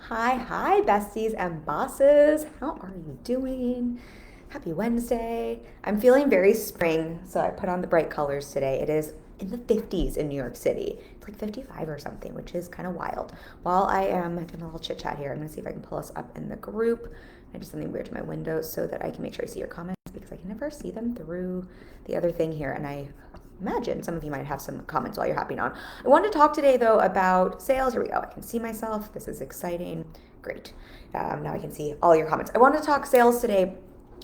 Hi, besties and bosses. How are you doing? Happy Wednesday. I'm feeling very spring, so I put on the bright colors today. It is in the 50s in New York City. It's like 55 or something, which is kind of wild. While I am doing a little chit chat here, I'm going to see if I can pull us up in the group. I did something weird to my window so that I can make sure I see your comments because I can never see them through the other thing here. And I imagine some of you might have some comments while you're hopping on. I wanted to talk today though about sales. Here we go. I can see myself. This is exciting. Great. Now I can see all your comments. I wanted to talk sales today,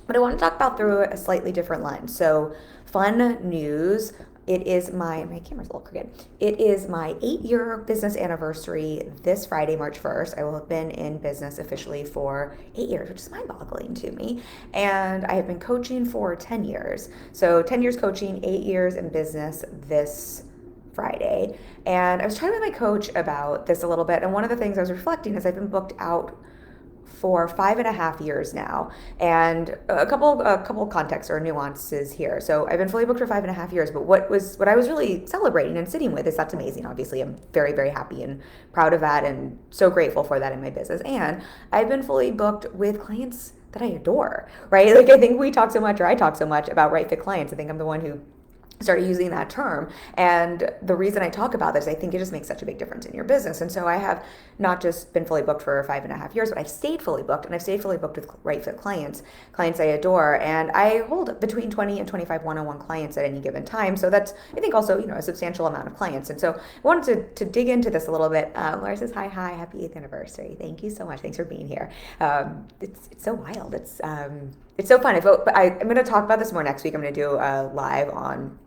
but I want to talk about through a slightly different lens. So, fun news. It is my camera's a little crooked. It is my 8-year business anniversary this Friday, March 1st. I will have been in business officially for 8 years, which is mind-boggling to me. And I have been coaching for 10 years. So 10 years coaching, 8 years in business this Friday. And I was chatting with my coach about this a little bit. And one of the things I was reflecting is I've been booked out for 5.5 years now, and a couple contexts or nuances here. So I've been fully booked for 5.5 years, but what I was really celebrating and sitting with is that's amazing. Obviously, I'm very, very happy and proud of that, and so grateful for that in my business. And I've been fully booked with clients that I adore, right? Like I think we talk so much, or I talk so much about right fit clients. I think I'm the one who started using that term. And the reason I talk about this, I think it just makes such a big difference in your business. And so I have not just been fully booked for 5.5 years, but I've stayed fully booked, and I've stayed fully booked with right fit clients I adore. And I hold between 20 and 25 one-on-one clients at any given time. So that's, I think, also, a substantial amount of clients. And so I wanted to dig into this a little bit. Laura says, hi, happy 8th anniversary. Thank you so much. Thanks for being here. It's so wild. It's so fun. I'm going to talk about this more next week. I'm going to do a live on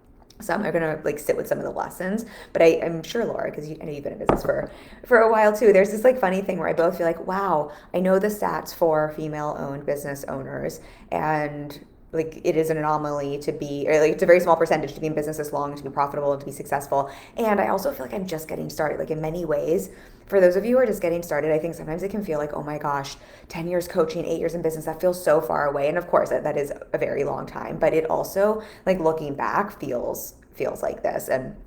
some are gonna sit with some of the lessons, but I'm sure, Laura, because I know you've been in business for a while too. There's this funny thing where I both feel like, wow, I know the stats for female-owned business owners, and it is an anomaly to be, or it's a very small percentage to be in business this long, to be profitable, to be successful. And I also feel like I'm just getting started. In many ways, for those of you who are just getting started, I think sometimes it can feel like, oh my gosh, 10 years coaching, 8 years in business, that feels so far away. And of course, that is a very long time, but it also, looking back, feels like this. And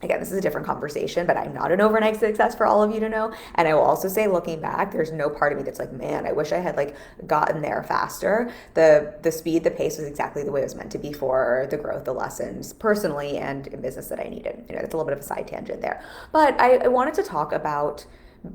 again, this is a different conversation, but I'm not an overnight success, for all of you to know. And I will also say, looking back, there's no part of me that's like, man, I wish I had gotten there faster. The speed, the pace was exactly the way it was meant to be for the growth, the lessons personally and in business that I needed. That's a little bit of a side tangent there. But I wanted to talk about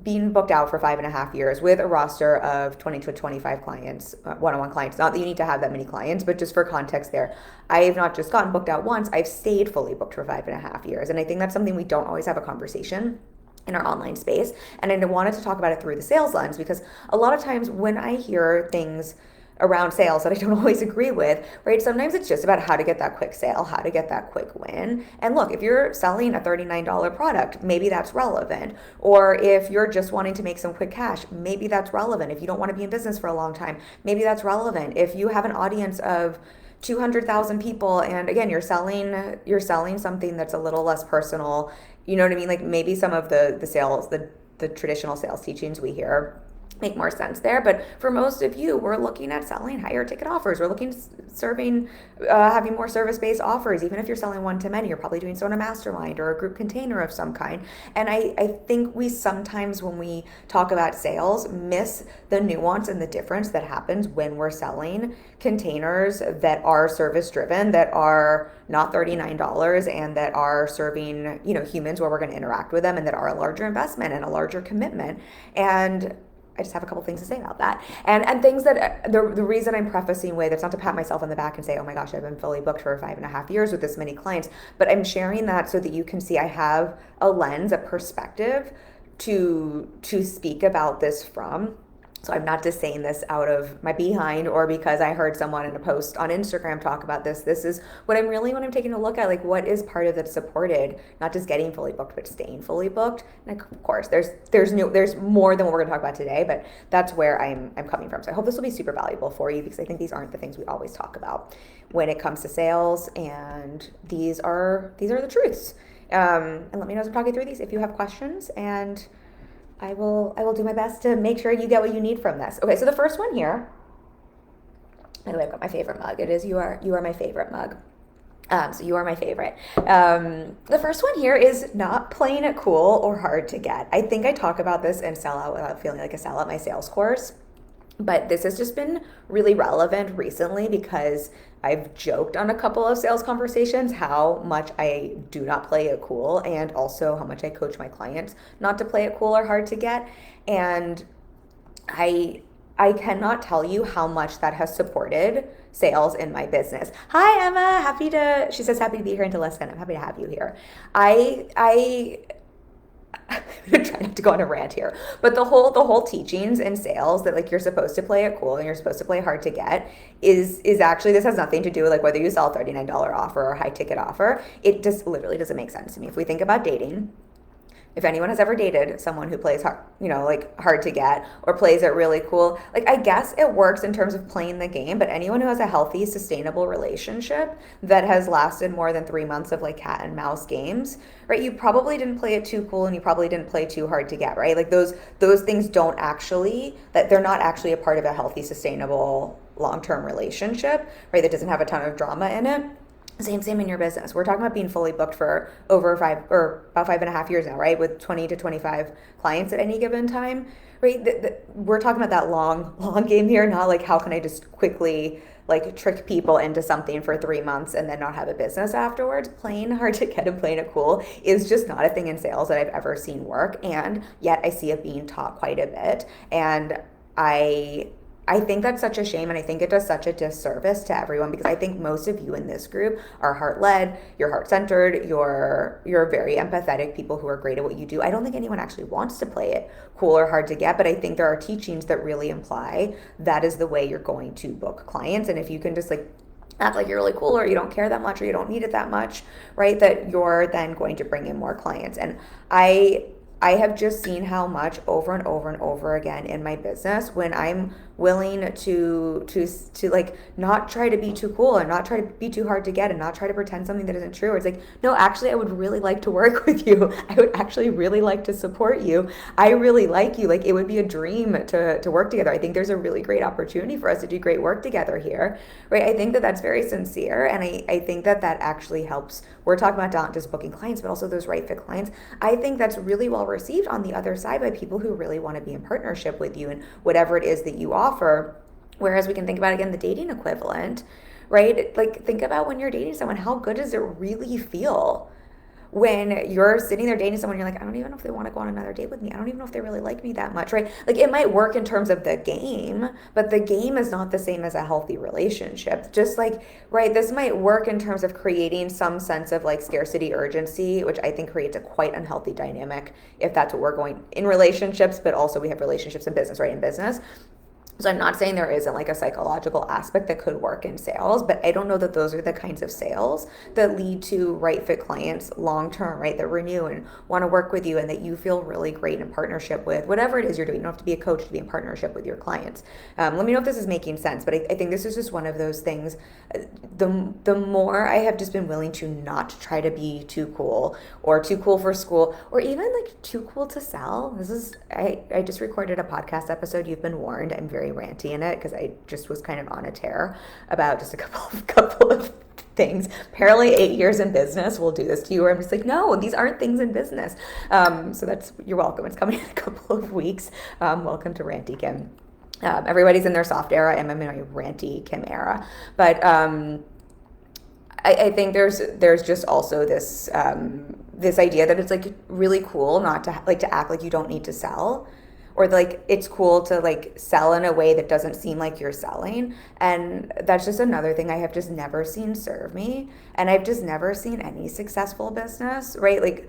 being booked out for 5.5 years with a roster of 20 to 25 clients, one-on-one clients. Not that you need to have that many clients, but just for context there, I have not just gotten booked out once, I've stayed fully booked for 5.5 years. And I think that's something we don't always have a conversation in our online space. And I wanted to talk about it through the sales lens, because a lot of times when I hear things around sales that I don't always agree with, right? Sometimes it's just about how to get that quick sale, how to get that quick win. And look, if you're selling a $39 product, maybe that's relevant. Or if you're just wanting to make some quick cash, maybe that's relevant. If you don't want to be in business for a long time, maybe that's relevant. If you have an audience of 200,000 people, and again, you're selling something that's a little less personal, you know what I mean? Maybe some of the sales, the traditional sales teachings we hear make more sense there. But for most of you, we're looking at selling higher ticket offers. We're looking at having more service-based offers. Even if you're selling one-to-many, you're probably doing so in a mastermind or a group container of some kind. And I think we sometimes, when we talk about sales, miss the nuance and the difference that happens when we're selling containers that are service-driven, that are not $39, and that are serving, humans where we're going to interact with them, and that are a larger investment and a larger commitment. And I just have a couple things to say about that. And things that, the reason I'm prefacing with, it's not to pat myself on the back and say, oh my gosh, I've been fully booked for 5.5 years with this many clients, but I'm sharing that so that you can see I have a lens, a perspective to speak about this from. So I'm not just saying this out of my behind or because I heard someone in a post on Instagram talk about this. This is what I'm taking a look at, what is part of that supported, not just getting fully booked, but staying fully booked. And of course, there's more than what we're going to talk about today, but that's where I'm coming from. So I hope this will be super valuable for you, because I think these aren't the things we always talk about when it comes to sales, and these are the truths. And let me know as I'm talking through these if you have questions, and I will do my best to make sure you get what you need from this. Okay, so the first one here, by the way, I've got my favorite mug. It is You Are My Favorite mug. So you are my favorite. The first one here is not playing it cool or hard to get. I think I talk about this in Sell Out Without Feeling Like a Sellout, my sales course. But this has just been really relevant recently because I've joked on a couple of sales conversations how much I do not play it cool, and also how much I coach my clients not to play it cool or hard to get. And I cannot tell you how much that has supported sales in my business. Hi Emma, she says happy to be here until less than. I'm happy to have you here. I I'm gonna try not to go on a rant here, but the whole teachings in sales that like you're supposed to play it cool and you're supposed to play hard to get is actually, this has nothing to do with like whether you sell a $39 offer or a high ticket offer. It just literally doesn't make sense to me. If we think about dating, if anyone has ever dated someone who plays hard, like hard to get or plays it really cool, like I guess it works in terms of playing the game, but anyone who has a healthy, sustainable relationship that has lasted more than 3 months of like cat and mouse games, right? You probably didn't play it too cool and you probably didn't play too hard to get, right? Like those things don't actually, that they're not actually a part of a healthy, sustainable, long-term relationship, right? That doesn't have a ton of drama in it. Same in your business. We're talking about being fully booked for over about 5.5 years now, right? With 20 to 25 clients at any given time, right? We're talking about that long game here, not like how can I just quickly like trick people into something for 3 months and then not have a business afterwards. Playing hard to get and playing it cool is just not a thing in sales that I've ever seen work, and yet I see it being taught quite a bit. And I think that's such a shame, and I think it does such a disservice to everyone, because I think most of you in this group are heart-led, you're heart-centered, you're very empathetic people who are great at what you do. I don't think anyone actually wants to play it cool or hard to get, but I think there are teachings that really imply that is the way you're going to book clients. And if you can just like act like you're really cool, or you don't care that much, or you don't need it that much, right, that you're then going to bring in more clients. And I have just seen how much over and over and over again in my business, when I'm willing to like not try to be too cool and not try to be too hard to get and not try to pretend something that isn't true. Or it's like, no, actually, I would really like to work with you. I would actually really like to support you. I really like you. Like, it would be a dream to work together. I think there's a really great opportunity for us to do great work together here, right? I think that that's very sincere, and I think that actually helps. We're talking about not just booking clients, but also those right fit clients. I think that's really well received on the other side by people who really want to be in partnership with you and whatever it is that you offer. Whereas we can think about, again, the dating equivalent, right? Like, think about when you're dating someone, how good does it really feel when you're sitting there dating someone, you're like, I don't even know if they want to go on another date with me. I don't even know if they really like me that much, right? Like, it might work in terms of the game, but the game is not the same as a healthy relationship. Just like, right, this might work in terms of creating some sense of like scarcity urgency, which I think creates a quite unhealthy dynamic if that's what we're going in relationships, but also we have relationships in business, right? In business. So I'm not saying there isn't like a psychological aspect that could work in sales, but I don't know that those are the kinds of sales that lead to right fit clients long term, right? That renew and want to work with you and that you feel really great in partnership with. Whatever it is you're doing, you don't have to be a coach to be in partnership with your clients. Let me know if this is making sense, but I think this is just one of those things. The more I have just been willing to not try to be too cool or too cool for school or even like too cool to sell. I just recorded a podcast episode. You've been warned. I'm very ranty in it because I just was kind of on a tear about just a couple of things. Apparently 8 years in business will do this to you, where I'm just like, no, these aren't things in business. So you're welcome. It's coming in a couple of weeks. Welcome to Ranty Kim. Everybody's in their soft era. I'm in my ranty Kim era. But I think there's just also this this idea that it's like really cool not to to act like you don't need to sell, or like it's cool to like sell in a way that doesn't seem like you're selling. And that's just another thing I have just never seen serve me, and I've just never seen any successful business, right? Like,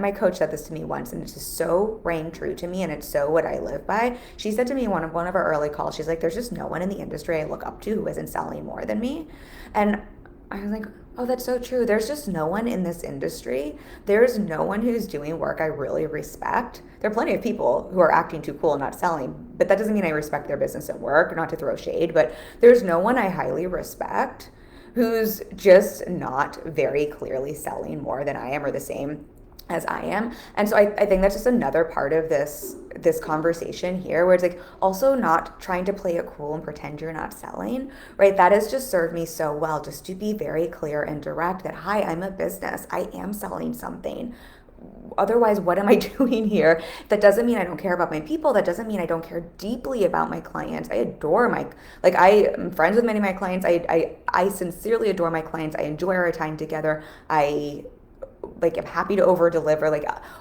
my coach said this to me once, and it's just so rang true to me, and it's so what I live by. She said to me one of our early calls, she's like, there's just no one in the industry I look up to who isn't selling more than me. And I was like, oh, that's so true. There's just no one in this industry. There's no one who's doing work I really respect. There are plenty of people who are acting too cool and not selling, but that doesn't mean I respect their business and work, not to throw shade, but there's no one I highly respect who's just not very clearly selling more than I am, or the same as I am. And so I think that's just another part of this conversation here, where it's like also not trying to play it cool and pretend you're not selling, right? That has just served me so well, just to be very clear and direct that, hi, I'm a business. I am selling something. Otherwise, what am I doing here? That doesn't mean I don't care about my people. That doesn't mean I don't care deeply about my clients. I adore I am friends with many of my clients. I sincerely adore my clients. I enjoy our time together. I'm happy to over deliver,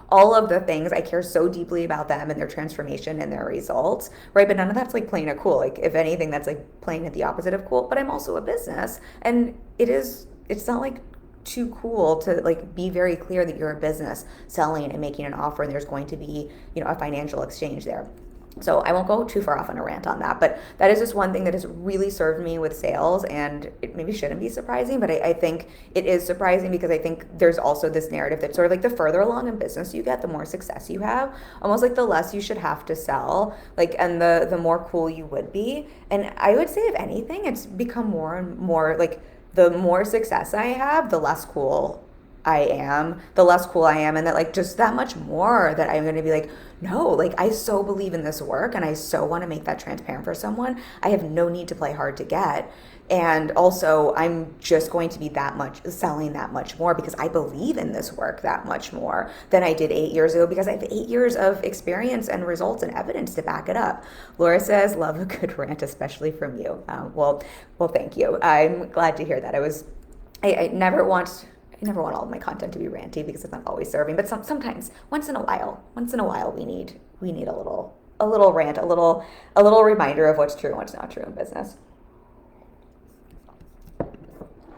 all of the things. I care so deeply about them and their transformation and their results, right? But none of that's like playing it cool. Like, if anything, that's like playing it the opposite of cool. But I'm also a business, and it's not like too cool to like be very clear that you're a business selling and making an offer, and there's going to be, a financial exchange there. So I won't go too far off on a rant on that, but that is just one thing that has really served me with sales, and it maybe shouldn't be surprising, but I think it is surprising, because I think there's also this narrative that sort of like the further along in business you get, the more success you have, almost like the less you should have to sell, and the more cool you would be. And I would say, if anything, it's become more and more like, the more success I have, the less cool I am, and that just that much more that I'm going to be like, no, I so believe in this work, and I so want to make that transparent for someone. I have no need to play hard to get. And also, I'm just going to be selling that much more, because I believe in this work that much more than I did 8 years ago, because I have 8 years of experience and results and evidence to back it up. Laura says, love a good rant, especially from you. Well, thank you. I'm glad to hear that. I never want all of my content to be ranty, because it's not always serving, but sometimes once in a while we need a little rant, a little reminder of what's true and what's not true in business.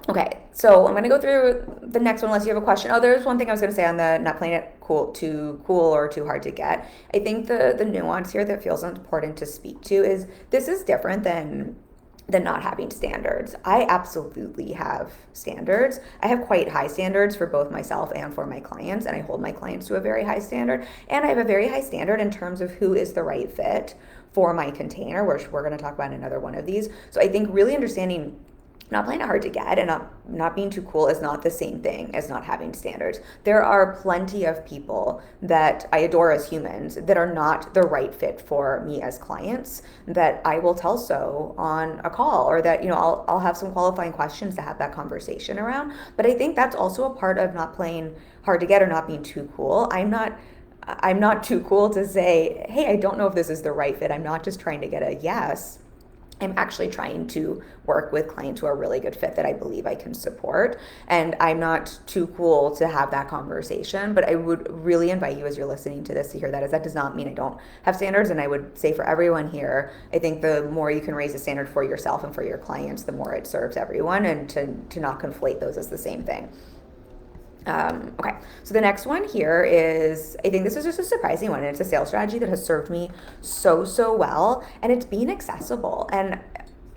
Okay, so I'm going to go through the next one unless you have a question. Oh, there's one thing I was going to say on the not playing it too cool or too hard to get. I think the nuance here that feels important to speak to is, this is different than not having standards. I absolutely have standards. I have quite high standards for both myself and for my clients, and I hold my clients to a very high standard. And I have a very high standard in terms of who is the right fit for my container, which we're going to talk about in another one of these. So I think really understanding not playing it hard to get and not being too cool is not the same thing as not having standards. There are plenty of people that I adore as humans that are not the right fit for me as clients, that I will tell so on a call, or that, I'll have some qualifying questions to have that conversation around. But I think that's also a part of not playing hard to get or not being too cool. I'm not too cool to say, hey, I don't know if this is the right fit. I'm not just trying to get a yes. I'm actually trying to work with clients who are a really good fit that I believe I can support. And I'm not too cool to have that conversation, but I would really invite you, as you're listening to this, to hear that, as that does not mean I don't have standards. And I would say for everyone here, I think the more you can raise a standard for yourself and for your clients, the more it serves everyone, and to not conflate those as the same thing. Okay, so the next one here is, I think this is just a surprising one, and it's a sales strategy that has served me so well, and it's being accessible. And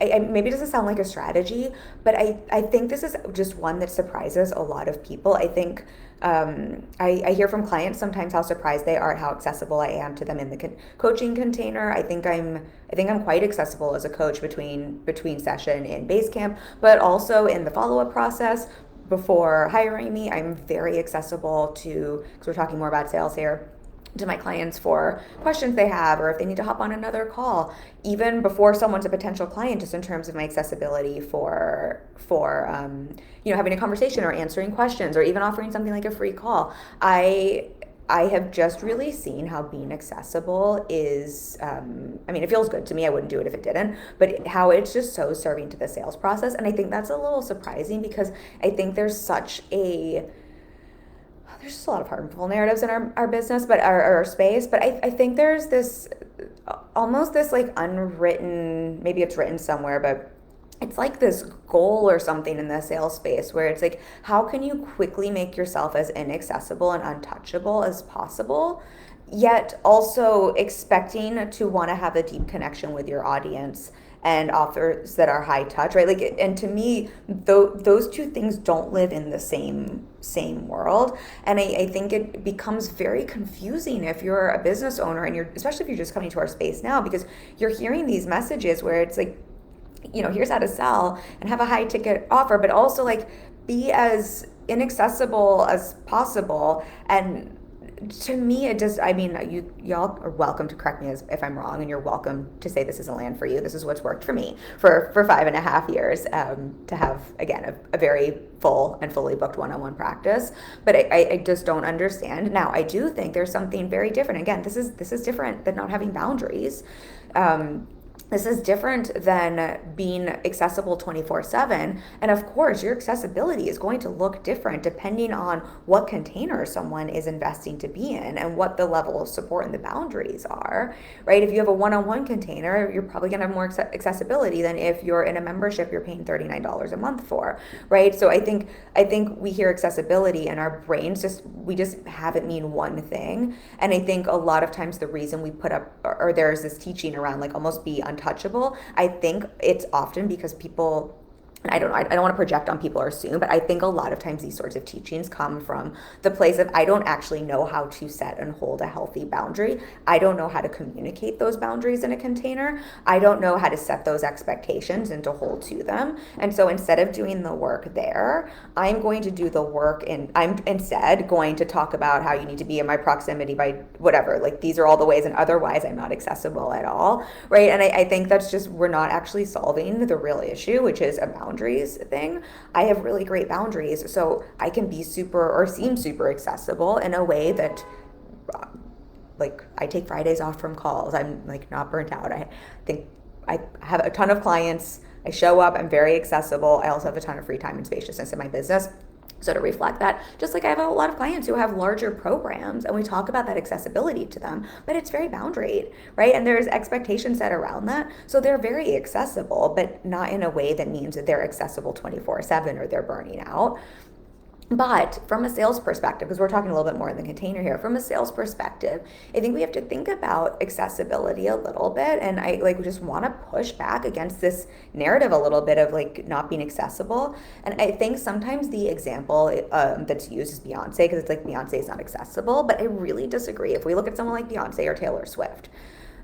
I maybe it doesn't sound like a strategy, but I think this is just one that surprises a lot of people. I think I hear from clients sometimes how surprised they are at how accessible I am to them in the coaching container. I think I'm quite accessible as a coach between session in Basecamp, but also in the follow-up process. Before hiring me, I'm very accessible to, because we're talking more about sales here, to my clients for questions they have, or if they need to hop on another call, even before someone's a potential client, just in terms of my accessibility for having a conversation or answering questions, or even offering something like a free call. I have just really seen how being accessible is, it feels good to me. I wouldn't do it if it didn't, but how it's just so serving to the sales process. And I think that's a little surprising, because I think there's just a lot of harmful narratives in our business, but our space. But I think there's this, almost this unwritten, maybe it's written somewhere, but it's like this goal or something in the sales space, where it's like, how can you quickly make yourself as inaccessible and untouchable as possible, yet also expecting to want to have a deep connection with your audience and offers that are high touch, right? And to me, those two things don't live in the same world. And I think it becomes very confusing if you're a business owner, and especially if you're just coming to our space now, because you're hearing these messages where it's like, here's how to sell and have a high ticket offer, but also be as inaccessible as possible. And to me, it just, I mean, y'all are welcome to correct me if I'm wrong, and you're welcome to say this isn't land for you. This is what's worked for me for 5.5 years, to have, again, a very full and fully booked one-on-one practice. But I just don't understand. Now, I do think there's something very different. Again, this is different than not having boundaries. This is different than being accessible 24/7. And of course, your accessibility is going to look different depending on what container someone is investing to be in and what the level of support and the boundaries are, right? If you have a one-on-one container, you're probably going to have more accessibility than if you're in a membership you're paying $39 a month for, right? So I think we hear accessibility and our brains we just have it mean one thing. And I think a lot of times the reason we put up, or there's this teaching around like almost be untouchable, I think it's often because people, I don't want to project on people or assume, but I think a lot of times these sorts of teachings come from the place of, I don't actually know how to set and hold a healthy boundary. I don't know how to communicate those boundaries in a container. I don't know how to set those expectations and to hold to them. And so instead of doing the work there, I'm going to do the work, and I'm instead going to talk about how you need to be in my proximity by whatever, like these are all the ways, and otherwise I'm not accessible at all, right? And I think that's just, we're not actually solving the real issue, which is a boundaries thing. I have really great boundaries, so I can be super, or seem super accessible in a way that, like, I take Fridays off from calls. I'm like not burnt out. I think I have a ton of clients. I show up, I'm very accessible. I also have a ton of free time and spaciousness in my business. So to reflect that, just like I have a lot of clients who have larger programs, and we talk about that accessibility to them, but it's very boundaried, right? And there's expectations set around that. So they're very accessible, but not in a way that means that they're accessible 24/7 or they're burning out. But from a sales perspective, because we're talking a little bit more in the container here, from a sales perspective, I think we have to think about accessibility a little bit. And I just want to push back against this narrative a little bit of like not being accessible. And I think sometimes the example that's used is Beyonce, because it's like Beyonce is not accessible. But I really disagree. If we look at someone like Beyonce or Taylor Swift,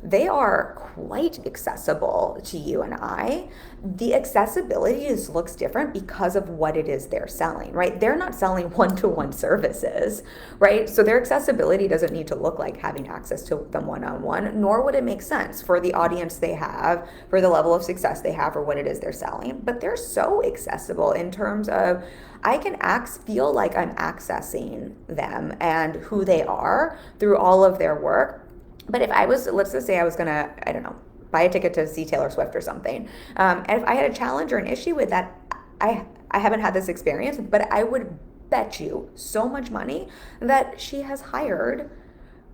they are quite accessible to you and I. The accessibility just looks different because of what it is they're selling, right? They're not selling one-to-one services, right? So their accessibility doesn't need to look like having access to them one-on-one, nor would it make sense for the audience they have, for the level of success they have, or what it is they're selling. But they're so accessible in terms of, I can feel like I'm accessing them and who they are through all of their work. But if I was, let's just say I was going to, I don't know, buy a ticket to see Taylor Swift or something, and if I had a challenge or an issue with that, I haven't had this experience, but I would bet you so much money that she has hired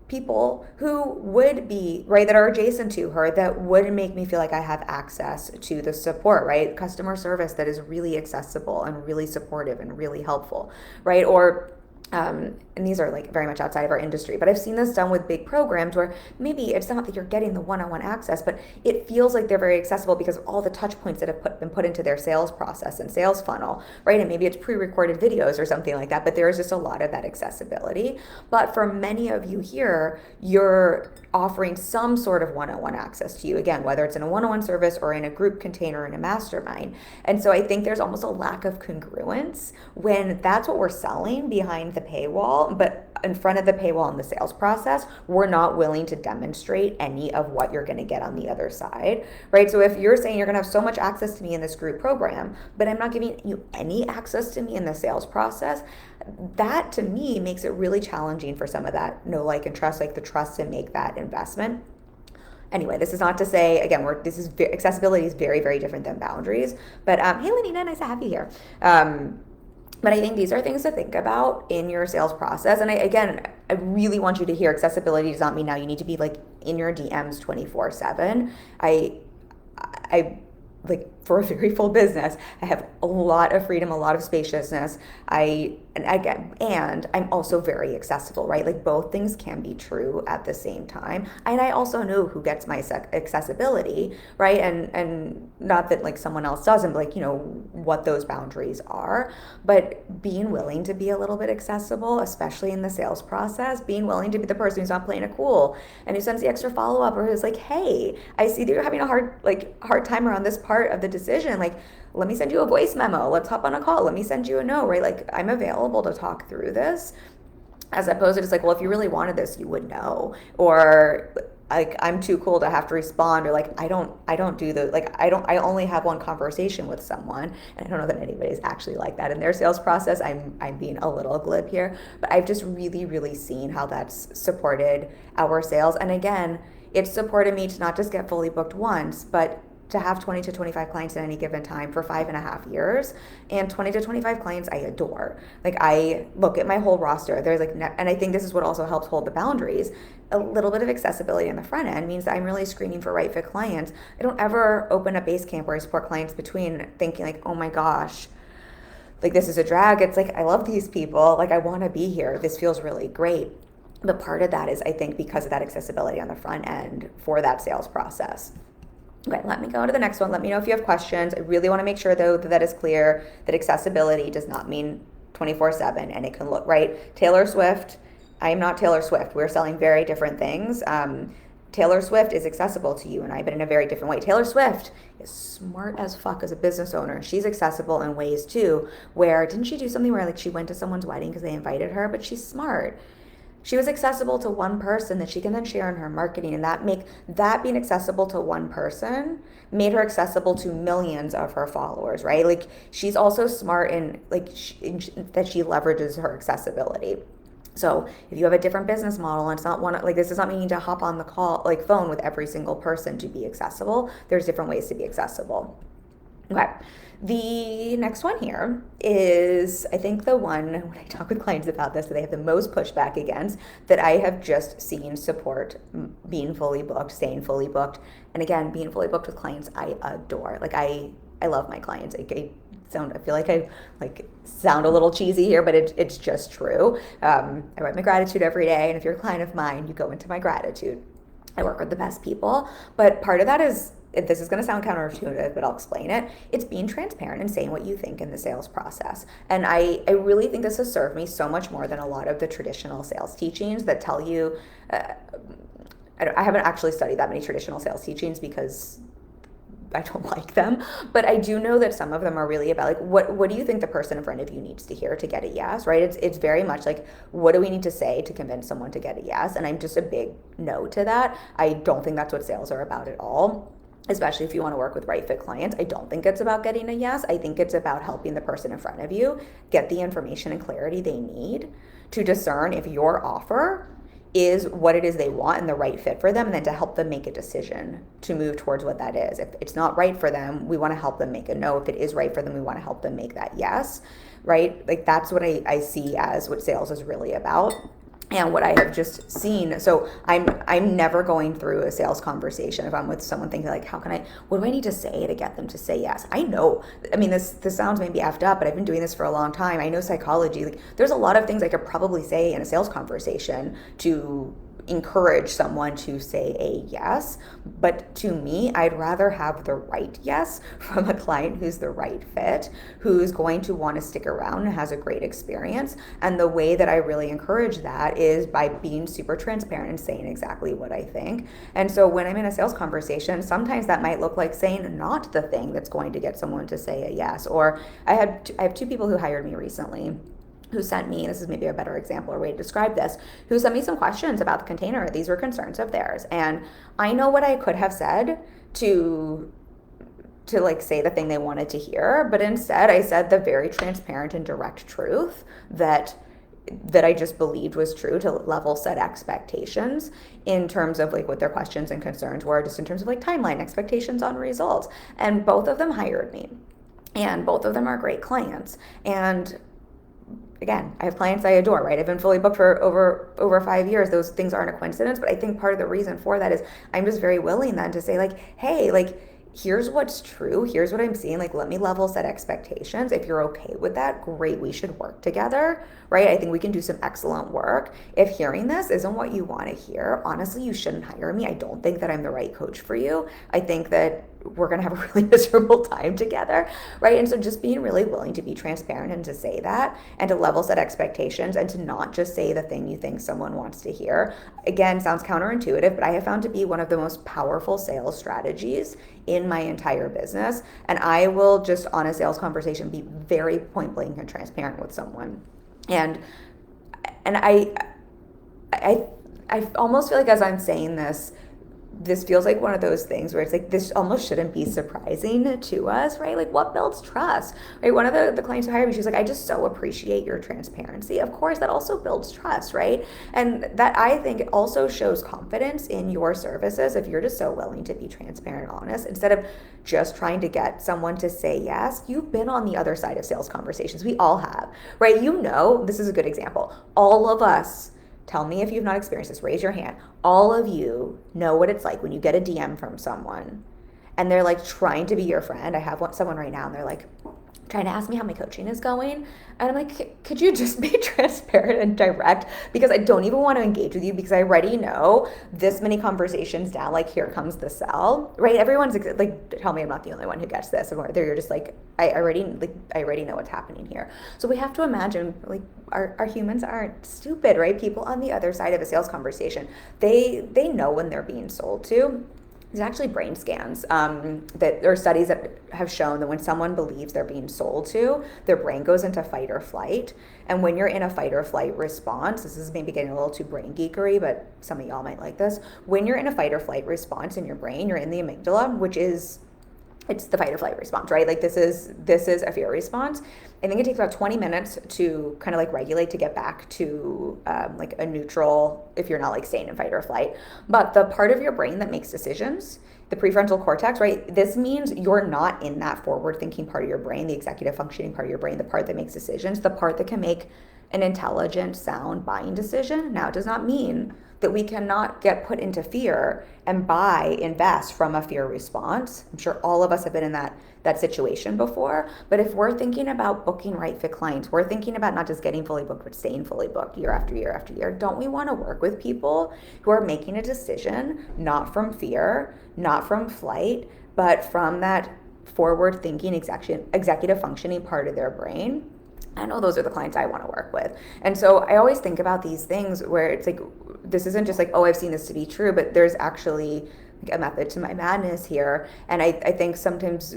people who would be, right, that are adjacent to her, that would make me feel like I have access to the support, right? Customer service that is really accessible and really supportive and really helpful, right? Or and these are like very much outside of our industry, but I've seen this done with big programs where maybe it's not that you're getting the one-on-one access, but it feels like they're very accessible because of all the touch points that have been put into their sales process and sales funnel, right? And maybe it's pre-recorded videos or something like that, but there is just a lot of that accessibility. But for many of you here, you're offering some sort of one-on-one access to you, again, whether it's in a one-on-one service or in a group container in a mastermind. And so I think there's almost a lack of congruence when that's what we're selling behind the paywall, but in front of the paywall in the sales process, we're not willing to demonstrate any of what you're going to get on the other side, right? So if you're saying you're going to have so much access to me in this group program, but I'm not giving you any access to me in the sales process, that to me makes it really challenging for some of that know, like, and trust, like the trust to make that investment. Anyway, this is not to say, again, accessibility is very, very different than boundaries. But hey, Lenina, nice to have you here. But I think these are things to think about in your sales process. And I really want you to hear, accessibility does not mean now you need to be like in your DMs 24/7. I like, for a very full business, I have a lot of freedom, a lot of spaciousness. And I'm also very accessible, right? Like both things can be true at the same time. And I also know who gets my accessibility, right? And not that like someone else doesn't, but like, you know, what those boundaries are. But being willing to be a little bit accessible, especially in the sales process, being willing to be the person who's not playing it cool and who sends the extra follow-up, or who's like, hey, I see that you're having a hard time around this part of the decision, like, let me send you a voice memo. Let's hop on a call. Let me send you a note, right? Like, I'm available to talk through this, as opposed to just like, well, if you really wanted this, you would know. Or like, I'm too cool to have to respond, or like, I don't do the, like, I only have one conversation with someone. And I don't know that anybody's actually like that in their sales process. I'm being a little glib here, but I've just really, really seen how that's supported our sales. And again, it's supported me to not just get fully booked once, but to have 20 to 25 clients at any given time for 5.5 years. And 20 to 25 clients I adore. Like, I look at my whole roster. There's like, and I think this is what also helps hold the boundaries. A little bit of accessibility on the front end means that I'm really screening for right fit clients. I don't ever open a Basecamp where I support clients between thinking like, oh my gosh, like this is a drag. It's like, I love these people. Like, I want to be here. This feels really great. But part of that is, I think, because of that accessibility on the front end for that sales process. Okay, let me go to the next one. Let me know if you have questions. I really want to make sure, though, that is clear that accessibility does not mean 24/7, and it can look right. Taylor Swift, I am not Taylor Swift. We're selling very different things. Taylor Swift is accessible to you and I, but in a very different way. Taylor Swift is smart as fuck as a business owner. She's accessible in ways, too, where, didn't she do something where like she went to someone's wedding because they invited her? But she's smart. She was accessible to one person that she can then share in her marketing, and that being accessible to one person made her accessible to millions of her followers, right? Like, she's also smart in like that she leverages her accessibility. So if you have a different business model and it's not one, like, this does not mean you need to hop on the call, like phone with every single person to be accessible. There's different ways to be accessible. Okay. The next one here is, I think, the one when I talk with clients about this that they have the most pushback against, that I have just seen support being fully booked, staying fully booked. And again, being fully booked with clients I adore. Like, I love my clients. I feel like I sound a little cheesy here, but it's just true. I write my gratitude every day. And if you're a client of mine, you go into my gratitude. I work with the best people. But part of that is, this is going to sound counterintuitive, but I'll explain it. It's being transparent and saying what you think in the sales process. And I really think this has served me so much more than a lot of the traditional sales teachings that tell you, I haven't actually studied that many traditional sales teachings because I don't like them, but I do know that some of them are really about like, what do you think the person in front of you needs to hear to get a yes, right? It's very much like, what do we need to say to convince someone to get a yes? And I'm just a big no to that. I don't think that's what sales are about at all. Especially if you want to work with right fit clients. I don't think it's about getting a yes. I think it's about helping the person in front of you get the information and clarity they need to discern if your offer is what it is they want and the right fit for them, and then to help them make a decision to move towards what that is. If it's not right for them, we want to help them make a no. If it is right for them, we want to help them make that yes, right? Like, that's what I see as what sales is really about. And what I have just seen, so I'm never going through a sales conversation if I'm with someone thinking like, what do I need to say to get them to say yes? I know, I mean, this sounds maybe effed up, but I've been doing this for a long time. I know psychology. Like, there's a lot of things I could probably say in a sales conversation to encourage someone to say a yes. But to me, I'd rather have the right yes from a client who's the right fit, who's going to want to stick around and has a great experience. And the way that I really encourage that is by being super transparent and saying exactly what I think. And so when I'm in a sales conversation, sometimes that might look like saying not the thing that's going to get someone to say a yes. Or I have two people who hired me recently who sent me, this is maybe a better example or way to describe this, who sent me some questions about the container. These were concerns of theirs. And I know what I could have said to like say the thing they wanted to hear, but instead I said the very transparent and direct truth that I just believed was true, to level set expectations in terms of like what their questions and concerns were, just in terms of like timeline, expectations on results. And both of them hired me, and both of them are great clients. And again, I have clients I adore, right? I've been fully booked for over 5 years. Those things aren't a coincidence, but I think part of the reason for that is I'm just very willing then to say like, hey, like, here's what's true. Here's what I'm seeing. Like, let me level set expectations. If you're okay with that, great. We should work together, right? I think we can do some excellent work. If hearing this isn't what you want to hear, honestly, you shouldn't hire me. I don't think that I'm the right coach for you. I think that we're going to have a really miserable time together, right? And so just being really willing to be transparent and to say that and to level set expectations and to not just say the thing you think someone wants to hear. Again, sounds counterintuitive, but I have found to be one of the most powerful sales strategies in my entire business. And I will just on a sales conversation be very point blank and transparent with someone. And I almost feel like as I'm saying this feels like one of those things where it's like, this almost shouldn't be surprising to us, right? Like, what builds trust, right? One of the clients who hired me, she was like, I just so appreciate your transparency. Of course, that also builds trust, right? And that, I think, also shows confidence in your services if you're just so willing to be transparent and honest instead of just trying to get someone to say yes. You've been on the other side of sales conversations. We all have, right? You know, this is a good example. All of us, tell me if you've not experienced this, raise your hand. All of you know what it's like when you get a DM from someone and they're like trying to be your friend. I have someone right now and they're like trying to ask me how my coaching is going. And I'm like, could you just be transparent and direct? Because I don't even want to engage with you because I already know this many conversations down, like, here comes the sell, right? Everyone's like, tell me I'm not the only one who gets this. And you're just like, I already know what's happening here. So we have to imagine, like, our humans aren't stupid, right? People on the other side of a sales conversation, they know when they're being sold to. There's actually brain scans that there are studies that have shown that when someone believes they're being sold to, their brain goes into fight or flight. And when you're in a fight or flight response, this is maybe getting a little too brain geekery, but some of y'all might like this. When you're in a fight or flight response in your brain, you're in the amygdala, which is, it's the fight or flight response, right? Like this is a fear response. I think it takes about 20 minutes to kind of like regulate to get back to like a neutral if you're not like staying in fight or flight. But the part of your brain that makes decisions, the prefrontal cortex, right? This means you're not in that forward thinking part of your brain, the executive functioning part of your brain, the part that makes decisions, the part that can make an intelligent, sound buying decision. Now, it does not mean that we cannot get put into fear and invest from a fear response. I'm sure all of us have been in that situation before. But if we're thinking about booking right fit clients, we're thinking about not just getting fully booked, but staying fully booked year after year after year. Don't we want to work with people who are making a decision, not from fear, not from flight, but from that forward thinking executive functioning part of their brain? I know those are the clients I want to work with. And so I always think about these things where it's like, this isn't just like, oh, I've seen this to be true, but there's actually a method to my madness here. And I think sometimes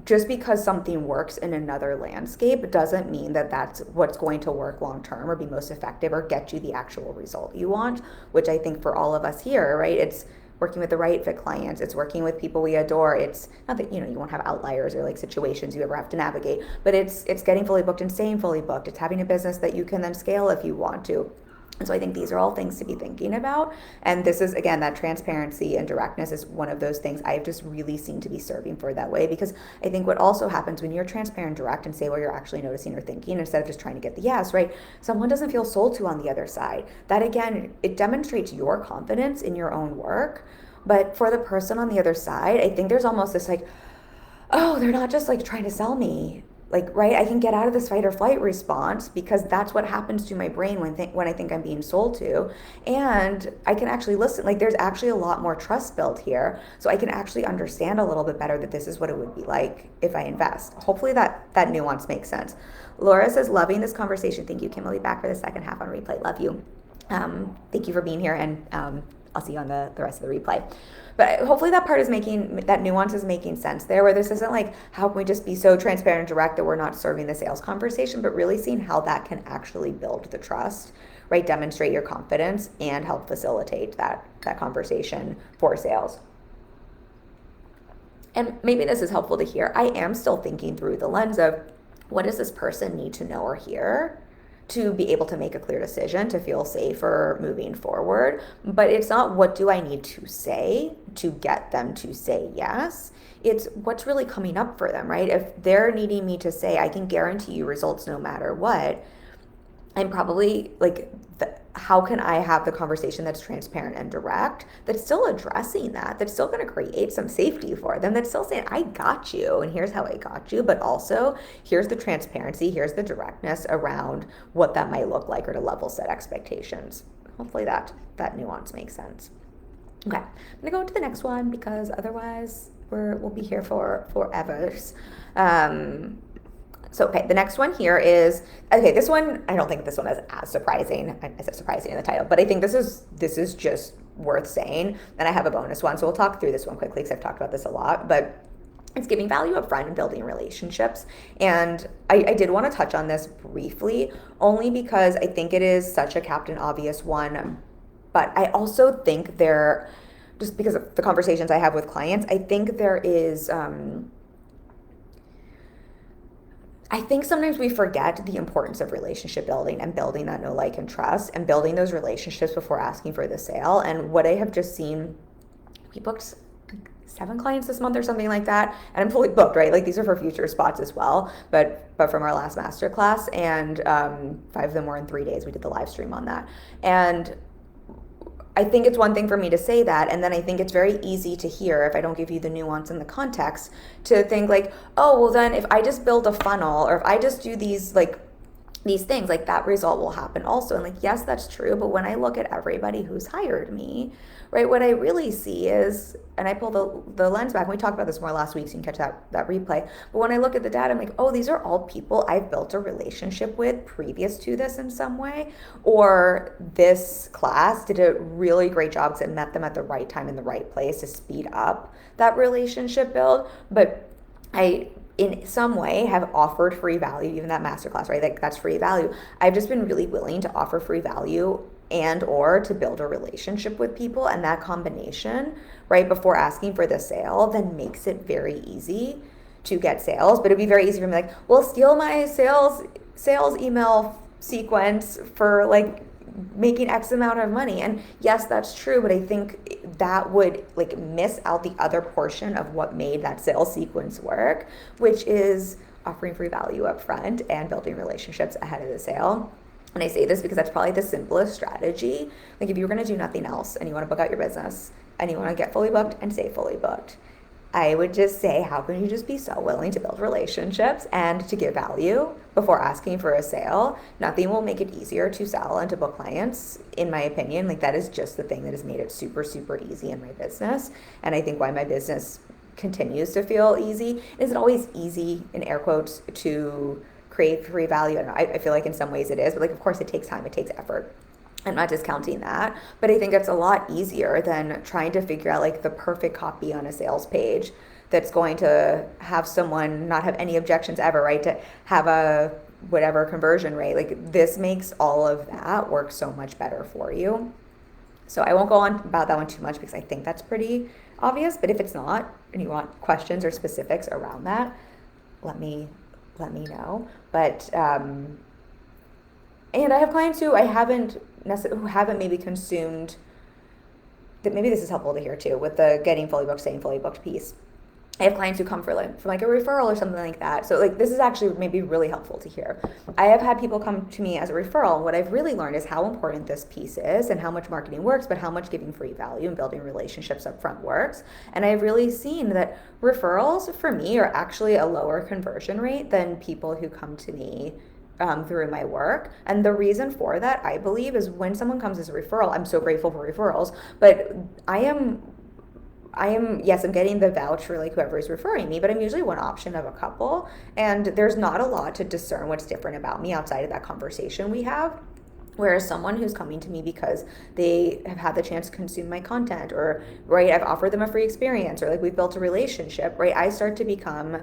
just because something works in another landscape doesn't mean that that's what's going to work long term or be most effective or get you the actual result you want, which I think for all of us here, right? It's working with the right fit clients. It's working with people we adore. It's not that, you won't have outliers or like situations you ever have to navigate, but it's getting fully booked and staying fully booked. It's having a business that you can then scale if you want to. And so I think these are all things to be thinking about. And this is, again, that transparency and directness is one of those things I've just really seen to be serving for that way. Because I think what also happens when you're transparent, direct, and say what you're actually noticing or thinking instead of just trying to get the yes, right? Someone doesn't feel sold to on the other side. That, again, it demonstrates your confidence in your own work. But for the person on the other side, I think there's almost this like, oh, they're not just like trying to sell me. Like, right, I can get out of this fight or flight response because that's what happens to my brain when I think I'm being sold to. And I can actually listen. Like, there's actually a lot more trust built here. So I can actually understand a little bit better that this is what it would be like if I invest. Hopefully that nuance makes sense. Laura says, loving this conversation. Thank you, Kim. I'll be back for the second half on replay. Love you. Thank you for being here. And I'll see you on the rest of the replay. But hopefully that nuance is making sense there, where this isn't like, how can we just be so transparent and direct that we're not serving the sales conversation, but really seeing how that can actually build the trust, right? Demonstrate your confidence and help facilitate that conversation for sales. And maybe this is helpful to hear. I am still thinking through the lens of, what does this person need to know or hear to be able to make a clear decision, to feel safer moving forward? But it's not, what do I need to say to get them to say yes? It's what's really coming up for them, right? If they're needing me to say, I can guarantee you results no matter what, I'm probably like, how can I have the conversation that's transparent and direct, that's still addressing that's still going to create some safety for them, that's still saying, I got you, and here's how I got you, but also here's the transparency, here's the directness around what that might look like, or to level set expectations. Hopefully that nuance makes sense. Okay, I'm going to go to the next one because otherwise we'll be here for forever. So, okay, the next one here is, okay, this one, I don't think this one is as surprising. I said surprising in the title, but I think this is just worth saying. And I have a bonus one, so we'll talk through this one quickly because I've talked about this a lot, but it's giving value up front and building relationships. And I did want to touch on this briefly, only because I think it is such a Captain Obvious one, but I also think just because of the conversations I have with clients, I think there is, I think sometimes we forget the importance of relationship building and building that know, like, and trust and building those relationships before asking for the sale. And what I have just seen, we booked 7 clients this month or something like that, and I'm fully booked, right? Like, these are for future spots as well, but from our last masterclass, and 5 of them were in 3 days. We did the live stream on that. And I think it's one thing for me to say that, and then I think it's very easy to hear, if I don't give you the nuance and the context, to think like, oh, well then if I just build a funnel, or if I just do these things, like, that result will happen also. And like, yes, that's true, but when I look at everybody who's hired me, right, what I really see is, and I pull the lens back, and we talked about this more last week, so you can catch that replay, but when I look at the data, I'm like, oh, these are all people I've built a relationship with previous to this in some way, or this class did a really great job because it met them at the right time in the right place to speed up that relationship build. But I, in some way, have offered free value, even that masterclass, right? Like, that's free value. I've just been really willing to offer free value and or to build a relationship with people, and that combination, right, before asking for the sale, then makes it very easy to get sales. But it'd be very easy for me, like, well, steal my sales email sequence for like making X amount of money. And yes, that's true, but I think that would like miss out the other portion of what made that sales sequence work, which is offering free value up front and building relationships ahead of the sale. And I say this because that's probably the simplest strategy. Like, if you were going to do nothing else and you want to book out your business and you want to get fully booked and stay fully booked, I would just say, how can you just be so willing to build relationships and to give value before asking for a sale? Nothing will make it easier to sell and to book clients, in my opinion. Like, that is just the thing that has made it super, super easy in my business. And I think why my business continues to feel easy. Is it always easy, in air quotes, to create free value? I feel like in some ways it is, but like, of course it takes time, it takes effort. I'm not discounting that, but I think it's a lot easier than trying to figure out like the perfect copy on a sales page that's going to have someone not have any objections ever, right? To have a whatever conversion rate. Like, this makes all of that work so much better for you. So I won't go on about that one too much because I think that's pretty obvious, but if it's not and you want questions or specifics around that, let me know. But and I have clients who who haven't maybe consumed, that maybe this is helpful to hear too, with the getting fully booked, staying fully booked piece. I have clients who come from like a referral or something like that. So like, this is actually maybe really helpful to hear. I have had people come to me as a referral, and what I've really learned is how important this piece is and how much marketing works, but how much giving free value and building relationships up front works. And I've really seen that referrals for me are actually a lower conversion rate than people who come to me through my work. And the reason for that, I believe, is when someone comes as a referral, I'm so grateful for referrals, but I am, yes, I'm getting the vouch for like whoever is referring me, but I'm usually one option of a couple. And there's not a lot to discern what's different about me outside of that conversation we have. Whereas someone who's coming to me because they have had the chance to consume my content, or, right, I've offered them a free experience, or like we've built a relationship, right, I start to become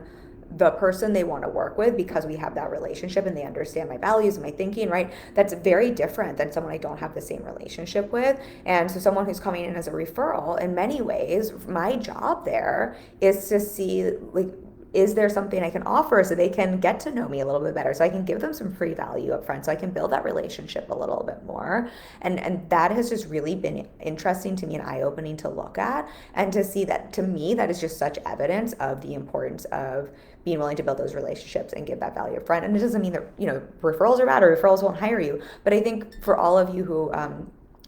the person they want to work with because we have that relationship and they understand my values and my thinking, right? That's very different than someone I don't have the same relationship with. And so someone who's coming in as a referral, in many ways, my job there is to see, like, is there something I can offer so they can get to know me a little bit better, so I can give them some free value up front, so I can build that relationship a little bit more. And that has just really been interesting to me and eye-opening to look at, and to see that, to me, that is just such evidence of the importance of being willing to build those relationships and give that value up front. And it doesn't mean that, referrals are bad or referrals won't hire you, but I think for all of you who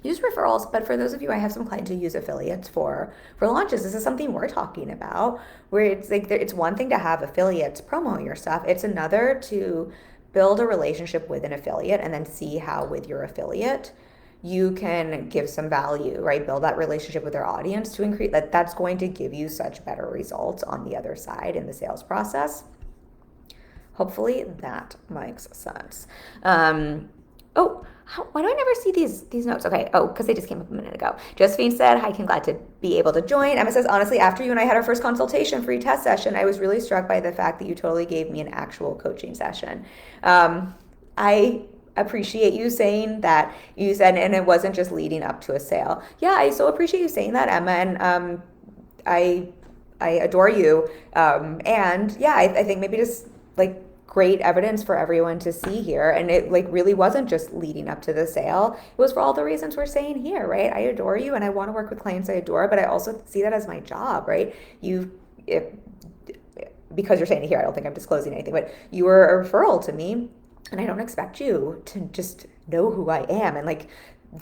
use referrals, but for those of you, I have some clients who use affiliates for launches. This is something we're talking about, where it's like, it's one thing to have affiliates promo your stuff. It's another to build a relationship with an affiliate and then see how with your affiliate you can give some value, right? Build that relationship with their audience to increase that. That's going to give you such better results on the other side in the sales process. Hopefully that makes sense. Why do I never see these notes? Okay. Oh, because they just came up a minute ago. Josephine said, "Hi, Kim, glad to be able to join." Emma says, "Honestly, after you and I had our first consultation free test session, I was really struck by the fact that you totally gave me an actual coaching session." I appreciate you saying that. You said, and it wasn't just leading up to a sale. Yeah, I so appreciate you saying that, Emma, and I adore you. And yeah, I think maybe just like great evidence for everyone to see here. And it like really wasn't just leading up to the sale. It was for all the reasons we're saying here, right? I adore you and I want to work with clients I adore, but I also see that as my job, right? Because you're saying it here, I don't think I'm disclosing anything, but you were a referral to me and I don't expect you to just know who I am. And like,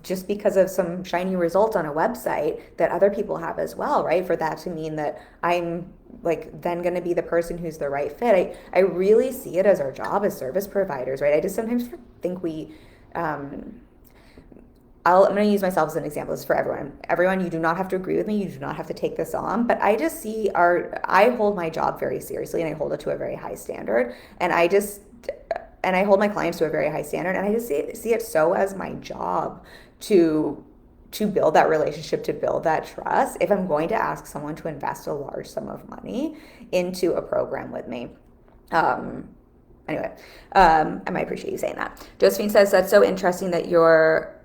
just because of some shiny results on a website that other people have as well, right? For that to mean that I'm like then going to be the person who's the right fit. I really see it as our job as service providers, right? I just sometimes think I'm going to use myself as an example. This is for everyone. Everyone, you do not have to agree with me. You do not have to take this on. But I just see I hold my job very seriously and I hold it to a very high standard. And I hold my clients to a very high standard. And I just see it so as my job to build that relationship, to build that trust, if I'm going to ask someone to invest a large sum of money into a program with me. Anyway, I might appreciate you saying that. Josephine says, "That's so interesting that you are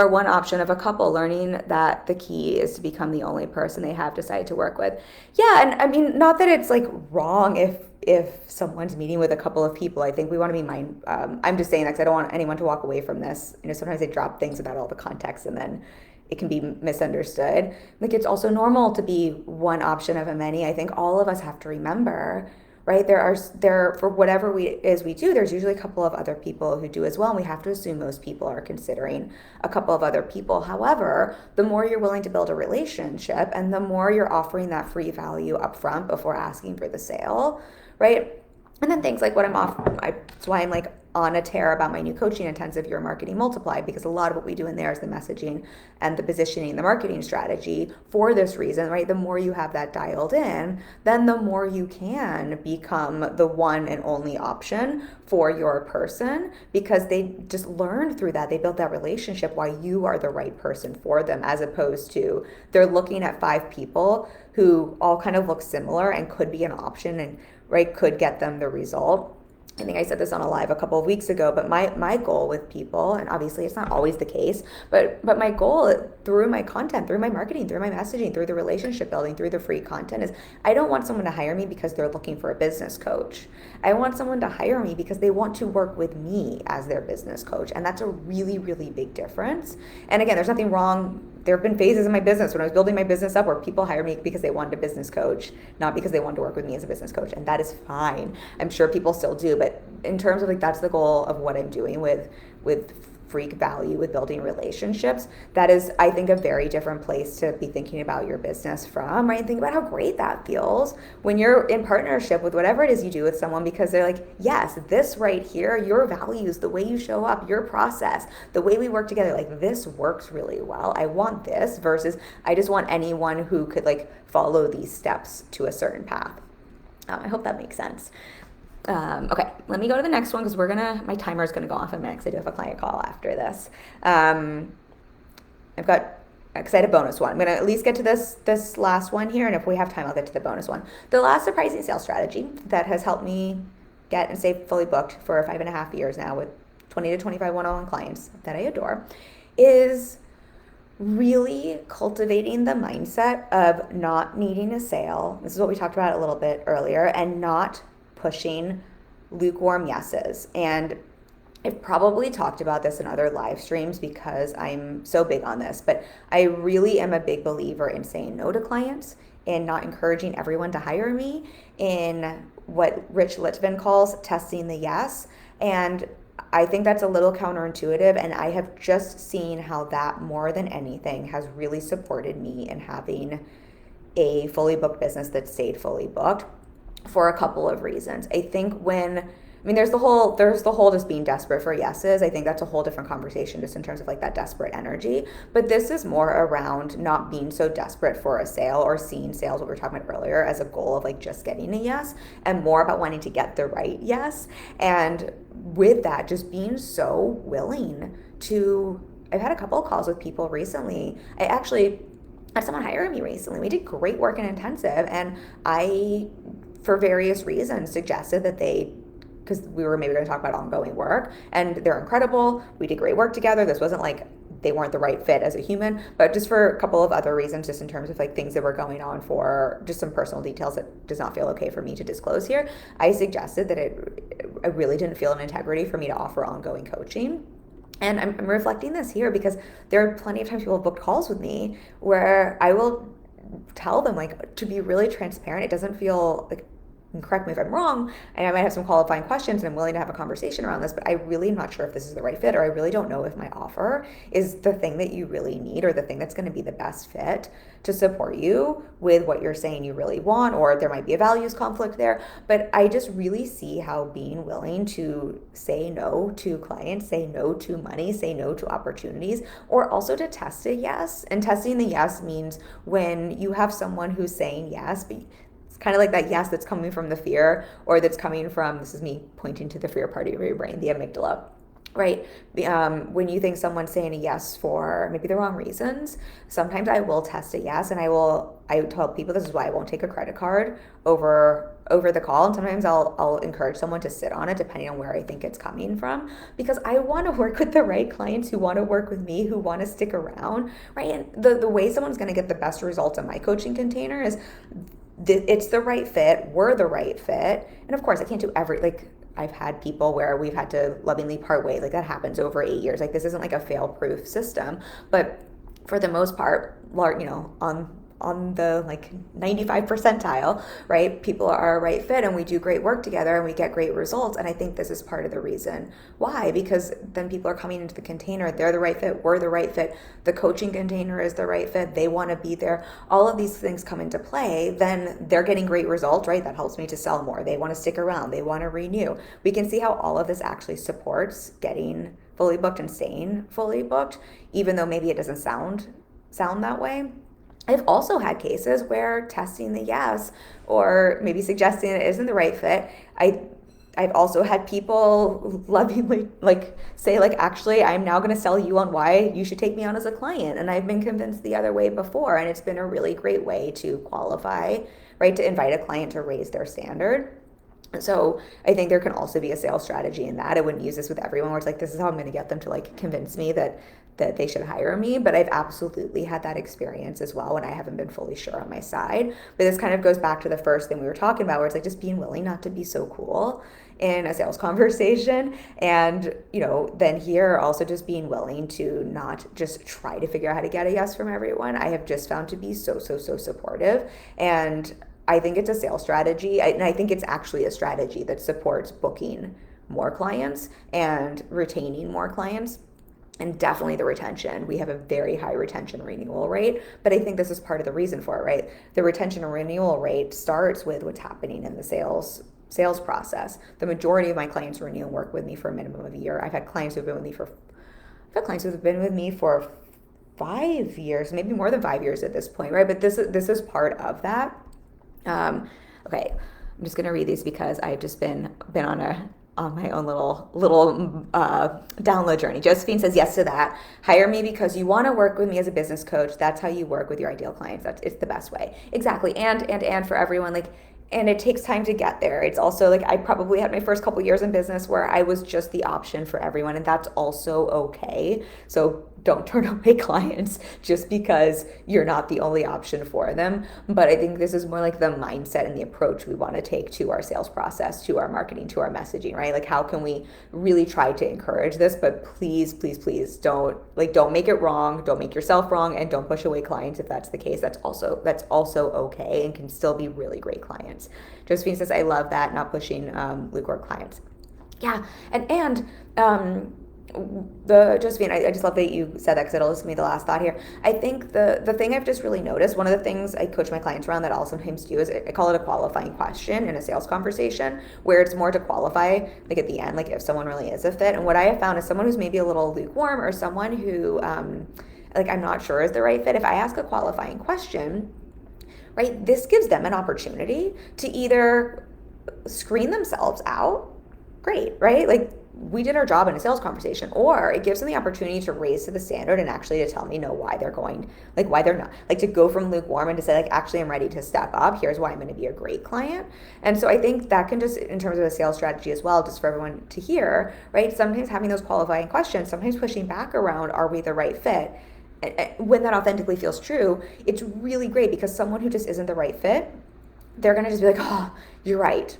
one option of a couple, learning that the key is to become the only person they have decided to work with." Yeah, and I mean, not that it's like wrong if someone's meeting with a couple of people. I think we want to be I'm just saying that because I don't want anyone to walk away from this. You know, sometimes they drop things without all the context and then it can be misunderstood. Like, it's also normal to be one option of a many. I think all of us have to remember, right? For whatever we do, there's usually a couple of other people who do as well. And we have to assume most people are considering a couple of other people. However, the more you're willing to build a relationship and the more you're offering that free value up front before asking for the sale, right? And then things like what that's why I'm like on a tear about my new coaching intensive, Your Marketing Multiplied, because a lot of what we do in there is the messaging and the positioning, the marketing strategy for this reason, right? The more you have that dialed in, then the more you can become the one and only option for your person, because they just learned through that. They built that relationship why you are the right person for them, as opposed to they're looking at 5 people who all kind of look similar and could be an option and right could get them the result. I think I said this on a live a couple of weeks ago, but my goal with people, and obviously it's not always the case, but my goal through my content, through my marketing, through my messaging, through the relationship building, through the free content is I don't want someone to hire me because they're looking for a business coach. I want someone to hire me because they want to work with me as their business coach. And that's a really, really big difference. And again, there's nothing wrong. There have been phases in my business when I was building my business up where people hire me because they wanted a business coach, not because they wanted to work with me as a business coach. And that is fine. I'm sure people still do. But in terms of like, that's the goal of what I'm doing with freak value, with building relationships. That is, I think, a very different place to be thinking about your business from, right? Think about how great that feels when you're in partnership with whatever it is you do with someone, because they're like, yes, this right here, your values, the way you show up, your process, the way we work together, like this works really well. I want this versus I just want anyone who could like follow these steps to a certain path. I hope that makes sense. Okay, let me go to the next one because my timer is gonna go off in a minute because I do have a client call after this. I've got an excited bonus one. I'm gonna at least get to this last one here, and if we have time, I'll get to the bonus one. The last surprising sales strategy that has helped me get and stay fully booked for 5.5 years now with 20 to 25 one-on-one clients that I adore is really cultivating the mindset of not needing a sale. This is what we talked about a little bit earlier, and not pushing lukewarm yeses. And I've probably talked about this in other live streams because I'm so big on this, but I really am a big believer in saying no to clients and not encouraging everyone to hire me, in what Rich Litvin calls testing the yes. And I think that's a little counterintuitive, and I have just seen how that more than anything has really supported me in having a fully booked business that stayed fully booked, for a couple of reasons. I think when I mean, there's the whole just being desperate for yeses. I think that's a whole different conversation just in terms of like that desperate energy. But this is more around not being so desperate for a sale or seeing sales, what we were talking about earlier, as a goal of like just getting a yes, and more about wanting to get the right yes. And with that, just being so willing to, I've had a couple of calls with people recently. I actually had someone hire me recently. We did great work in intensive, and I, for various reasons, suggested that they, because we were maybe going to talk about ongoing work, and they're incredible. We did great work together. This wasn't like they weren't the right fit as a human, but just for a couple of other reasons, just in terms of like things that were going on, for just some personal details that does not feel okay for me to disclose here, I suggested that I really didn't feel an integrity for me to offer ongoing coaching. And I'm reflecting this here because there are plenty of times people have booked calls with me where I will tell them, like, to be really transparent, it doesn't feel like, and correct me if I'm wrong, and I might have some qualifying questions and I'm willing to have a conversation around this, but I really am not sure if this is the right fit, or I really don't know if my offer is the thing that you really need or the thing that's going to be the best fit to support you with what you're saying you really want, or there might be a values conflict there. But I just really see how being willing to say no to clients, say no to money, say no to opportunities, or also to test a yes. And testing the yes means when you have someone who's saying yes, but it's kind of like that yes that's coming from the fear, or that's coming from, this is me pointing to the fear part of your brain, the amygdala, right? When you think someone's saying a yes for maybe the wrong reasons, sometimes I will test a yes, and I tell people this is why I won't take a credit card over the call, and sometimes I'll encourage someone to sit on it depending on where I think it's coming from, because I want to work with the right clients who want to work with me, who want to stick around, right? And the way someone's going to get the best results in my coaching container is it's the right fit, we're the right fit. And of course I can't do like, I've had people where we've had to lovingly part ways, like that happens over 8 years. Like, this isn't like a fail-proof system, but for the most part, on the like 95 percentile, right? People are a right fit, and we do great work together and we get great results. And I think this is part of the reason why, because then people are coming into the container, they're the right fit, we're the right fit, the coaching container is the right fit, they want to be there. All of these things come into play, then they're getting great results, right? That helps me to sell more. They want to stick around, they want to renew. We can see how all of this actually supports getting fully booked and staying fully booked, even though maybe it doesn't sound that way. I've also had cases where testing the yes, or maybe suggesting it isn't the right fit, I've also had people lovingly like say, like, actually, I'm now going to sell you on why you should take me on as a client. And I've been convinced the other way before, and it's been a really great way to qualify, right? To invite a client to raise their standard. So I think there can also be a sales strategy in that. I wouldn't use this with everyone where it's like, this is how I'm going to get them to like convince me that they should hire me. But I've absolutely had that experience as well when I haven't been fully sure on my side. But this kind of goes back to the first thing we were talking about, where it's like just being willing not to be so cool in a sales conversation. And, then here also just being willing to not just try to figure out how to get a yes from everyone. I have just found to be so supportive. And I think it's a sales strategy, and I think it's actually a strategy that supports booking more clients and retaining more clients. And definitely the retention. We have a very high retention renewal rate, but I think this is part of the reason for it, right? The retention and renewal rate starts with what's happening in the sales process. The majority of my clients renew and work with me for a minimum of a year. I've had clients who've been with me for 5 years, maybe more than 5 years at this point, right? But this is part of that. Okay, I'm just gonna read these because I've just been on my own little download journey. Josephine says yes to that. Hire me because you want to work with me as a business coach. That's how you work with your ideal clients. It's the best way. Exactly. And for everyone, like, and it takes time to get there. It's also like, I probably had my first couple years in business where I was just the option for everyone, and that's also okay. So don't turn away clients just because you're not the only option for them. But I think this is more like the mindset and the approach we want to take to our sales process, to our marketing, to our messaging, right? Like, how can we really try to encourage this? But please don't make it wrong. Don't make yourself wrong, and don't push away clients if that's the case. That's also okay, and can still be really great clients. Josephine says, I love that, not pushing lukewarm clients. Yeah, and Josephine, I just love that you said that because it'll just be the last thought here. I think the thing I've just really noticed, one of the things I coach my clients around that I'll sometimes do is I call it a qualifying question in a sales conversation, where it's more to qualify, like at the end, like if someone really is a fit. And what I have found is someone who's maybe a little lukewarm, or someone who, like I'm not sure is the right fit, if I ask a qualifying question, right, this gives them an opportunity to either screen themselves out, great, right? Like we did our job in a sales conversation, or it gives them the opportunity to raise to the standard and actually to tell me why they're going, like why they're not, like to go from lukewarm and to say like, actually I'm ready to step up, here's why I'm going to be a great client. And so I think that can just, in terms of a sales strategy as well, just for everyone to hear, right, sometimes having those qualifying questions, sometimes pushing back around, are we the right fit? When that authentically feels true, it's really great, because someone who just isn't the right fit, they're going to just be like, oh, you're right.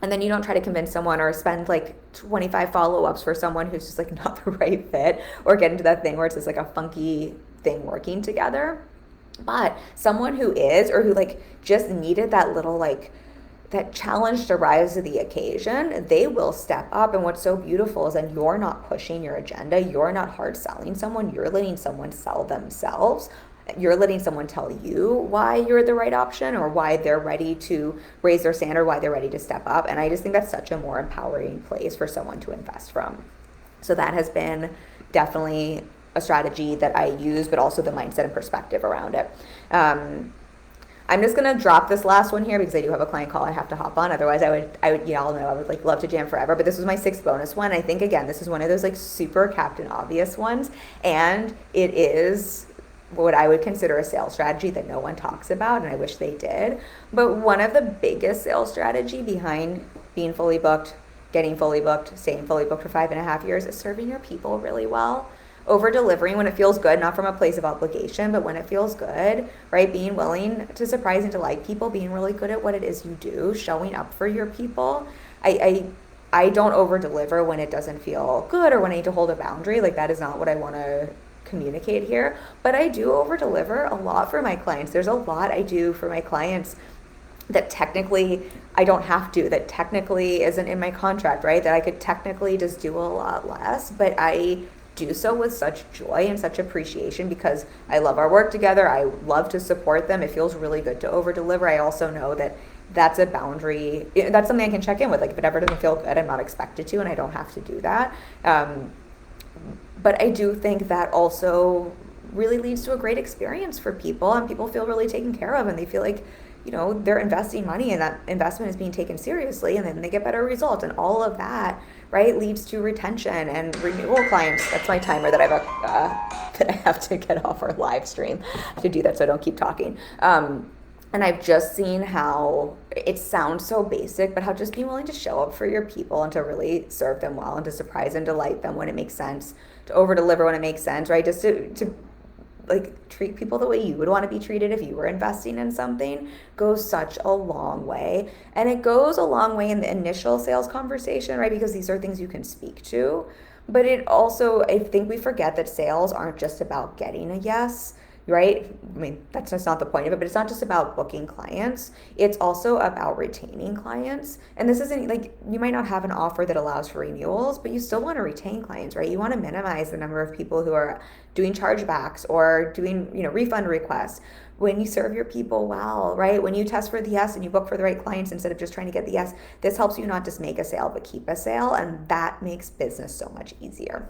And then you don't try to convince someone or spend like 25 follow-ups for someone who's just like not the right fit, or get into that thing where it's just like a funky thing working together. But someone who is, or who like just needed that little like that challenge to rise to the occasion, they will step up. And what's so beautiful is that you're not pushing your agenda, you're not hard selling someone, you're letting someone sell themselves. You're letting someone tell you why you're the right option, or why they're ready to raise their standard, why they're ready to step up. And I just think that's such a more empowering place for someone to invest from. So that has been definitely a strategy that I use, but also the mindset and perspective around it. I'm just gonna drop this last one here because I do have a client call I have to hop on. Otherwise, I would, y'all know, I would like love to jam forever. But this was my 6th bonus one. I think again, this is one of those like super Captain Obvious ones, and it is what I would consider a sales strategy that no one talks about, and I wish they did. But one of the biggest sales strategy behind being fully booked, getting fully booked, staying fully booked for 5.5 years is serving your people really well. Over delivering when it feels good, not from a place of obligation, but when it feels good, right? Being willing to surprise and delight people, being really good at what it is you do, showing up for your people. I don't over deliver when it doesn't feel good, or when I need to hold a boundary. Like that is not what I want to communicate here, but I do over deliver a lot for my clients. There's a lot I do for my clients that technically I don't have to, that technically isn't in my contract, right? That I could technically just do a lot less, but I do so with such joy and such appreciation, because I love our work together. I love to support them. It feels really good to over deliver. I also know that that's a boundary. That's something I can check in with. Like if it ever doesn't feel good, I'm not expected to, and I don't have to do that. But I do think that also really leads to a great experience for people, and people feel really taken care of, and they feel like, you know, they're investing money and that investment is being taken seriously, and then they get better results, and all of that, right, leads to retention and renewal clients. That's my timer that I have to get off our live stream to do that, so I don't keep talking. And I've just seen how it sounds so basic, but how just being willing to show up for your people and to really serve them well, and to surprise and delight them when it makes sense, to over deliver when it makes sense, right? Just to like treat people the way you would want to be treated if you were investing in something, goes such a long way. And it goes a long way in the initial sales conversation, right? Because these are things you can speak to. But it also, I think we forget that sales aren't just about getting a yes, right? I mean, that's just not the point of it, but it's not just about booking clients. It's also about retaining clients. And this isn't like, you might not have an offer that allows for renewals, but you still want to retain clients, right? You want to minimize the number of people who are doing chargebacks or doing, you know, refund requests. When you serve your people well, right? When you test for the yes and you book for the right clients instead of just trying to get the yes, this helps you not just make a sale, but keep a sale. And that makes business so much easier.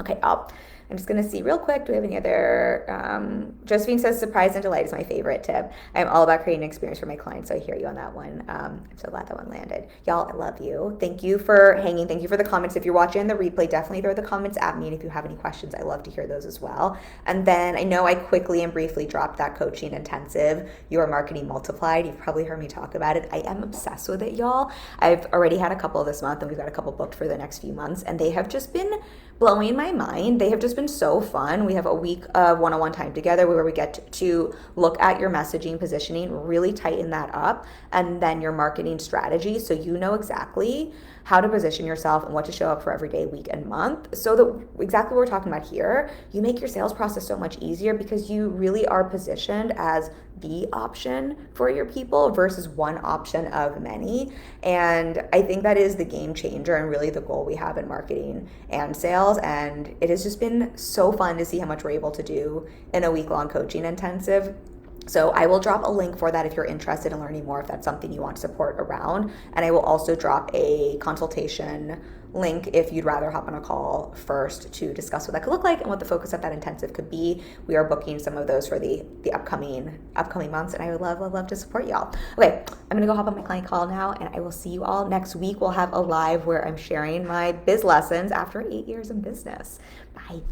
Okay, I'm just going to see real quick. Do we have any other? Josephine says surprise and delight is my favorite tip. I'm all about creating an experience for my clients, so I hear you on that one. I'm so glad that one landed. Y'all, I love you. Thank you for hanging. Thank you for the comments. If you're watching the replay, definitely throw the comments at me. And if you have any questions, I love to hear those as well. And then I know I quickly and briefly dropped that coaching intensive, Your Marketing Multiplied. You've probably heard me talk about it. I am obsessed with it, y'all. I've already had a couple this month, and we've got a couple booked for the next few months. And they have just been blowing my mind. They have just been so fun. We have a week of one-on-one time together where we get to look at your messaging, positioning, really tighten that up, and then your marketing strategy, so you know exactly how to position yourself and what to show up for every day, week, and month. So that exactly what we're talking about here, you make your sales process so much easier because you really are positioned as the option for your people versus one option of many. And I think that is the game changer and really the goal we have in marketing and sales. And it has just been so fun to see how much we're able to do in a week-long coaching intensive. So I will drop a link for that if you're interested in learning more, if that's something you want support around. And I will also drop a consultation link if you'd rather hop on a call first to discuss what that could look like and what the focus of that intensive could be. We are booking some of those for the upcoming months, and I would love to support y'all. Okay, I'm gonna go hop on my client call now, and I will see you all next week. We'll have a live where I'm sharing my biz lessons after 8 years in business. Bye.